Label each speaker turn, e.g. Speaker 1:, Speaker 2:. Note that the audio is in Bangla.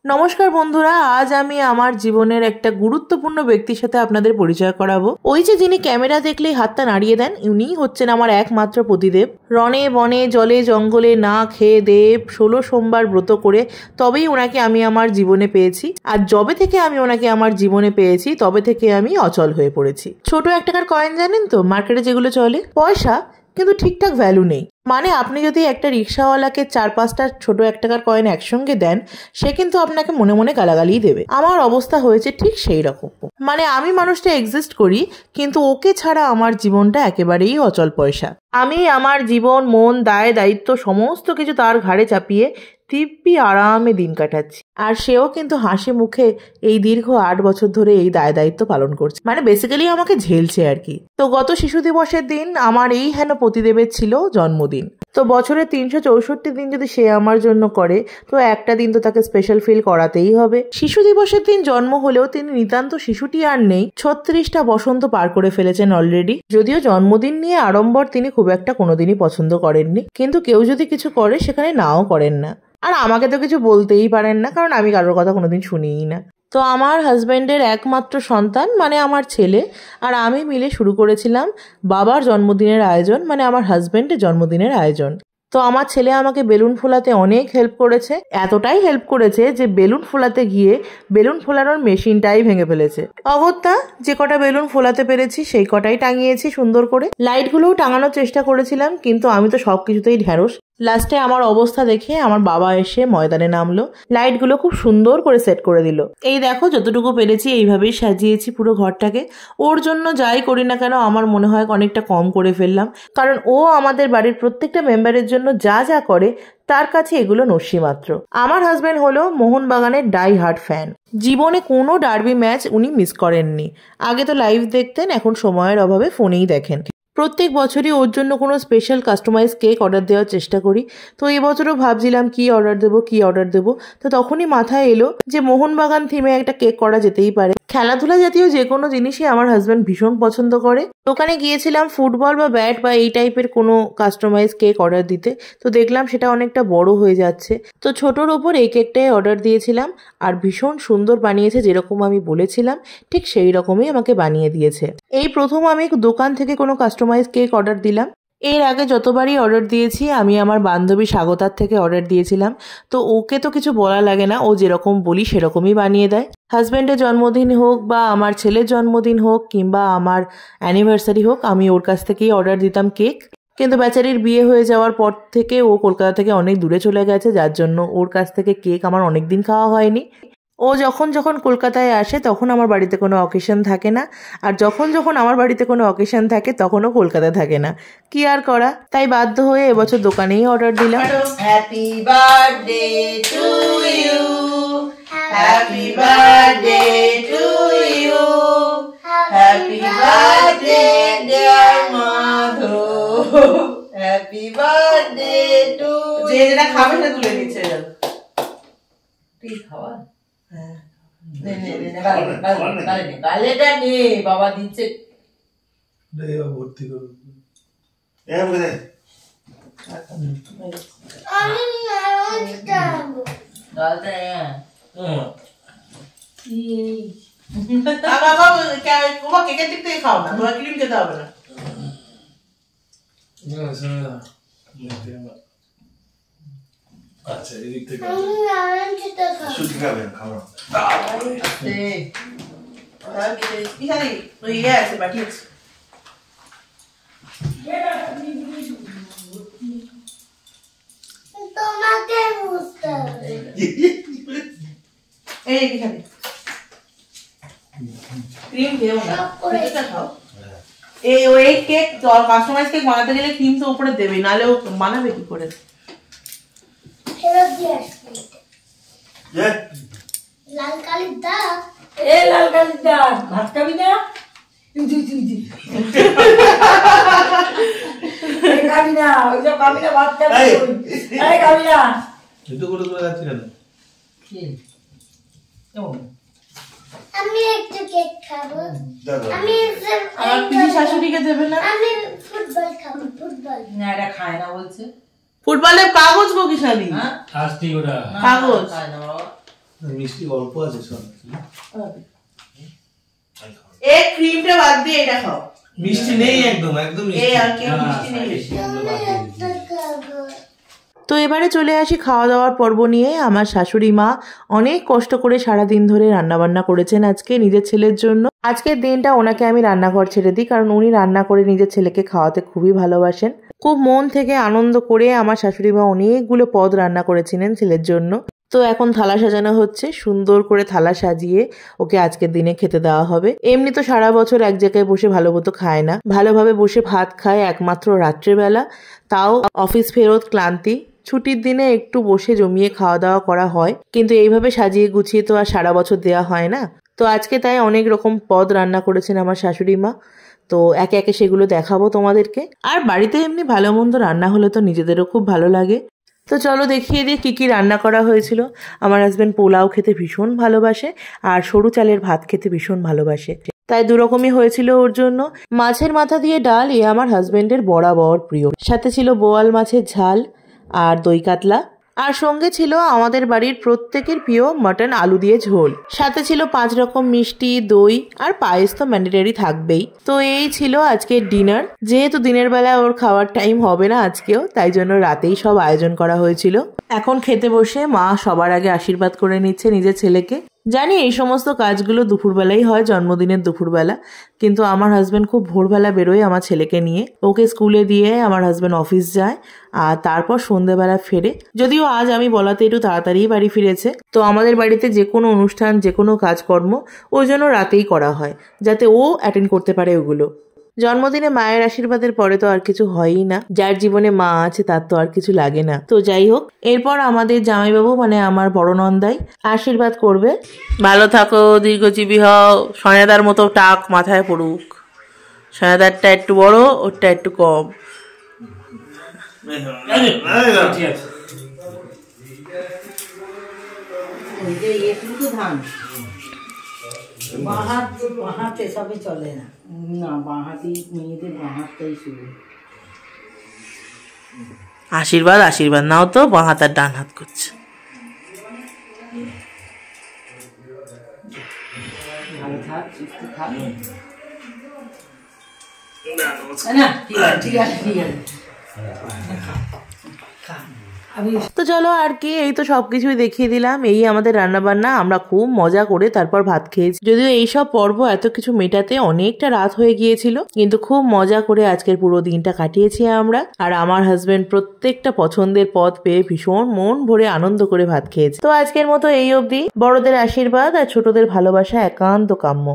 Speaker 1: নমস্কার বন্ধুরা, আজ আমি আমার জীবনের একটা গুরুত্বপূর্ণ ব্যক্তির সাথে আপনাদের পরিচয় করাবো। ওই যে যিনি ক্যামেরা দেখলেই হাতটা নাড়িয়ে দেন, উনিই হচ্ছেন আমার একমাত্র পতিদেব। রণে বনে জলে জঙ্গলে না খেয়ে দেব 16 সোমবার ব্রত করে তবেই ওনাকে আমি আমার জীবনে পেয়েছি। আর যবে থেকে আমি ওনাকে আমার জীবনে পেয়েছি তবে থেকে আমি অচল হয়ে পড়েছি। ছোট 1 টাকার কয়েন জানেন তো, মার্কেটে যেগুলো চলে, পয়সা কিন্তু ঠিকঠাক ভ্যালু নেই। মানে আপনি যদি একটা রিক্সাওয়ালাকে 4-5টা ছোট 1 টাকার কয়েন একসঙ্গে দেন, সে কিন্তু আপনাকে মনে মনে গালাগালিই দেবে। আমার অবস্থা হয়েছে ঠিক সেই রকম। মানে আমি মানুষটা এক্সিস্ট করি, কিন্তু ওকে ছাড়া আমার জীবনটা একেবারেই অচল পয়সা। আমি আমার জীবন, মন, দায় দায়িত্ব সমস্ত কিছু তার ঘাড়ে চাপিয়ে দিব্যি আরামে দিন কাটাচ্ছি। আর সেও কিন্তু হাসি মুখে এই দীর্ঘ 8 বছর ধরে এই দায় দায়িত্ব পালন করছে। মানে বেসিক্যালি আমাকে ঝেলছে আর কি। তো গত শিশু দিবসের দিন আমার এই হেন পতিদেবের ছিল জন্মদিন। তো বছরে 364 দিন যদি সে আমার জন্য করে, তো একটা দিন তো তাকে স্পেশাল ফিল করাতেই হবে। শিশু দিবসের দিন জন্ম হলেও তিনি নিতান্ত শিশুটি আর নেই। 36টা বসন্ত পার করে ফেলেছেন অলরেডি। যদিও জন্মদিন নিয়ে আড়ম্বর তিনি খুব একটা কোনোদিনই পছন্দ করেননি, কিন্তু কেউ যদি কিছু করে সেখানে নাও করেন না। আর আমাকে তো কিছু বলতেই পারেন না, কারণ আমি কারোর কথা কোনোদিন শুনিই না। তো আমার হাজব্যান্ডের একমাত্র সন্তান মানে আমার ছেলে আর আমি মিলে শুরু করেছিলাম বাবার জন্মদিনের আয়োজন, মানে আমার হাজব্যান্ডের জন্মদিনের আয়োজন। তো আমার ছেলে আমাকে বেলুন ফোলাতে অনেক হেল্প করেছে। এতটাই হেল্প করেছে যে বেলুন ফোলাতে গিয়ে বেলুন ফোলানোর মেশিনটাই ভেঙে ফেলেছে। অগত্যা যে কটা বেলুন ফোলাতে পেরেছি সেই কটাই টাঙিয়েছি সুন্দর করে। লাইটগুলোও টাঙানোর চেষ্টা করেছিলাম, কিন্তু আমি তো সবকিছুতেই ঢ্যাঁড়স। লাস্টে আমার অবস্থা দেখে আমার বাবা এসে ময়দানে নামলো, লাইটগুলো খুব সুন্দর করে সেট করে দিল। এই দেখো যতটুকু পেরেছি এইভাবেই সাজিয়েছি পুরো ঘরটাকে। ওর জন্য যাই করি না কেন আমার মনে হয় অনেকটা কম করে ফেললাম, কারণ ও আমাদের বাড়ির প্রত্যেকটা মেম্বারের জন্য যা যা করে তার কাছে এগুলো নস্যি মাত্র। আমার হাজবেন্ড হলো মোহনবাগানের ডাই হার্ড ফ্যান। জীবনে কোনো ডার্বি ম্যাচ উনি মিস করেননি। আগে তো লাইভ দেখতেন, এখন সময়ের অভাবে ফোনেই দেখেন। প্রত্যেক বছরই ওর জন্য কোনো স্পেশাল কাস্টমাইজ কেক অর্ডার দেওয়ার চেষ্টা করি। তো এবছরও ভাবছিলাম কি অর্ডার দেবো। তো তখনই মাথায় এলো যে মোহনবাগান থিমে একটা কেক করা যেতেই পারে। খেলাধুলা জাতীয় যে কোনো জিনিসই আমার হাজব্যান্ড ভীষণ পছন্দ করে। দোকানে গিয়েছিলাম ফুটবল বা ব্যাট বা এই টাইপের কোনো কাস্টমাইজ কেক অর্ডার দিতে। তো দেখলাম সেটা অনেকটা বড় হয়ে যাচ্ছে। তো ছোটোর ওপর এই কেকটাই অর্ডার দিয়েছিলাম, আর ভীষণ সুন্দর বানিয়েছে। যেরকম আমি বলেছিলাম ঠিক সেই রকমই আমাকে বানিয়ে দিয়েছে। এই প্রথম আমি দোকান থেকে কোনো কাস্টমাইজ কেক অর্ডার দিলাম। এর আগে যতবারই অর্ডার দিয়েছি আমি আমার বান্ধবী স্বাগতার থেকে অর্ডার দিয়েছিলাম। তো ওকে তো কিছু বলা লাগে না, ও যেরকম বলি সেরকমই বানিয়ে দেয়। হাজব্যান্ডের জন্মদিন হোক বা আমার ছেলের জন্মদিন হোক কিংবা আমার অ্যানিভার্সারি হোক, আমি ওর কাছ থেকেই অর্ডার দিতাম কেক। কিন্তু বেচারির বিয়ে হয়ে যাওয়ার পর থেকে ও কলকাতা থেকে অনেক দূরে চলে গেছে, যার জন্য ওর কাছ থেকে কেক আমার অনেক দিন খাওয়া হয়নি। ও যখন কলকাতায় আসে তখন আমার বাড়িতে কোনো অকেশন থাকে না, আর যখন আমার বাড়িতে কোনো অকেশন থাকে তখনও কলকাতায় থাকে না। কি আর করা, তাই বাধ্য হয়ে এবছর দোকানেই অর্ডার দিলাম। Happy birthday to you, happy birthday to you, happy birthday dear Madhu, happy birthday to. যে যেটা খাবে সেটা তুলে নিচ্ছে। তুই খাওয়া বাবা দিচ্ছে ভর্তি করুন। কেকের দিক থেকে খাও না, তোমার ক্রিম খেতে হবে না। আচ্ছা এদিক থেকে শুধু খাবেন, খাও না। ইহারি ওই আছে পাঠিয়েছে। তোমাকে বুঝতে হবে। এই এখানে ক্রিম দেও না, এটা খাও। এই ওই কেক কাস্টমাইজ কেক বানাতে গেলে ক্রিম তো উপরে দেবে, নালে ও বানাবে কি করে? লাল কালির দাগ, লাল কালির দাগ ভাত খাবি না? খাবি না, ওইসব খাবি না, ভাত খাবি না। করে যাচ্ছি কেন? আমি একটু কেক খাবো। আমি আমার শাশুড়িকে দেবে না? আমি ফুটবল খাবো। ফুটবল না, এটা খায় না বলছে। ফুটবলের কাগজ গো কিশালি, হ্যাঁ প্লাস্টিক ওটা কাগজ খায় না বাবা।
Speaker 2: মিষ্টি অল্প আছে সব।
Speaker 1: এই ক্রিমটা বাদ দিয়ে এটা খাও।
Speaker 2: মিষ্টি নেই একদম, একদম মিষ্টি।
Speaker 1: এই আর কি মিষ্টি নেই। তো এবারে চলে আসি খাওয়া দাওয়ার পর্ব নিয়ে। আমার শাশুড়ি মা অনেক কষ্ট করে সারাদিন ধরে রান্নাবান্না করেছেন আজকে নিজের ছেলের জন্য। আজকের দিনটা ওনাকে আমি রান্নাঘর ছেড়ে দিই, কারণ উনি রান্না করে নিজের ছেলেকে খাওয়াতে খুবই ভালোবাসেন। খুব মন থেকে আনন্দ করে আমার শাশুড়ি মা অনেকগুলো পদ রান্না করেছিলেন ছেলের জন্য। তো এখন থালা সাজানো হচ্ছে, সুন্দর করে থালা সাজিয়ে ওকে আজকের দিনে খেতে দেওয়া হবে। এমনি তো সারা বছর এক জায়গায় বসে ভালো মতো খায় না, ভালোভাবে বসে ভাত খায় একমাত্র রাত্রেবেলা, তাও অফিস ফেরত ক্লান্তি। ছুটির দিনে একটু বসে জমিয়ে খাওয়া দাওয়া করা হয়, কিন্তু এইভাবে সাজিয়ে গুছিয়ে তো আর সারা বছর দেওয়া হয় না। তো আজকে তাই অনেক রকম পদ রান্না করেছেন আমার শাশুড়ি মা। তো একে একে সেগুলো দেখাবো তোমাদেরকে। আর বাড়িতে এমনি ভালো মন্দ রান্না হলে তো নিজেদেরও খুব ভালো লাগে। তো চলো দেখিয়ে দিই কি কি রান্না করা হয়েছিল। আমার হাজবেন্ড পোলাও খেতে ভীষণ ভালোবাসে আর সরু চালের ভাত খেতে ভীষণ ভালোবাসে, তাই দুরকমই হয়েছিল ওর জন্য। মাছের মাথা দিয়ে ডাল এ আমার হাজবেন্ডের বরাবর প্রিয়। সাথে ছিল বোয়াল মাছের ঝাল আর দই কাতলা, আর সঙ্গে ছিল আমাদের বাড়ির প্রত্যেকের প্রিয় মটন আলু দিয়ে ঝোল। সাথে ছিল 5 রকম মিষ্টি, দই আর পায়েস তো ম্যান্ডেটরি থাকবেই। তো এই ছিল আজকের ডিনার। যেহেতু দিনের বেলা ওর খাওয়ার টাইম হবে না আজকেও, তাই জন্য রাতেই সব আয়োজন করা হয়েছিল। এখন খেতে বসে মা সবার আগে আশীর্বাদ করে নিচ্ছে নিজের ছেলেকে। জানি এই সমস্ত কাজগুলো দুপুরবেলাই হয়, জন্মদিনের দুপুরবেলা, কিন্তু আমার হাজবেন্ড খুব ভোরবেলা বেরোয় আমার ছেলেকে নিয়ে। ওকে স্কুলে দিয়ে আমার হাজবেন্ড অফিস যায় আর তারপর সন্ধ্যেবেলা ফেরে। যদিও আজ আমি বলাতে একটু তাড়াতাড়ি বাড়ি ফিরেছে। তো আমাদের বাড়িতে যে কোনো অনুষ্ঠান, যে কোনো কাজকর্ম ওই জন্য রাতেই করা হয়, যাতে ও অ্যাটেন্ড করতে পারে ওগুলো। জন্মদিনে মায়ের আশীর্বাদের পরে তো আর কিছু হয়ই না, যার জীবনে মা আছে তার তো আর কিছু লাগে না। তো যাই হোক, এরপর আমাদের জামাইবাবু মানে আমার বড় নন্দাই আশীর্বাদ করবে। ভালো থাকো, দীর্ঘজীবী হও, সয়াদার মতো টাক মাথায় পড়ুক। সয়াদারটা একটু বড়, ওরটা একটু কম।
Speaker 3: বাঁহাতে সবে চলে না, না বাঁহাতি মেয়েদের বাঁহাতটাই শুরু।
Speaker 1: আশীর্বাদ আশীর্বাদ নাও তো, বাঁ হাত আর ডান হাত করছে।
Speaker 3: ভালো থাক, সুস্থ থাক। না ঠিক আছে, ঠিক আছে, ঠিক আছে।
Speaker 1: তো চলো আর কি, এই তো সবকিছুই দেখিয়ে দিলাম। এই আমাদের রান্না বান্না, আমরা খুব মজা করে তারপর ভাত খেয়েছি। যদিও এইসব পর্ব এত কিছু মেটাতে অনেকটা রাত হয়ে গিয়েছিল, কিন্তু খুব মজা করে আজকের পুরো দিনটা কাটিয়েছি আমরা। আর আমার হাজবেন্ড প্রত্যেকটা পছন্দের পদ পেয়ে ভীষণ মন ভরে আনন্দ করে ভাত খেয়েছে। তো আজকের মতো এই অবধি। বড়দের আশীর্বাদ আর ছোটদের ভালোবাসা একান্ত কাম্য।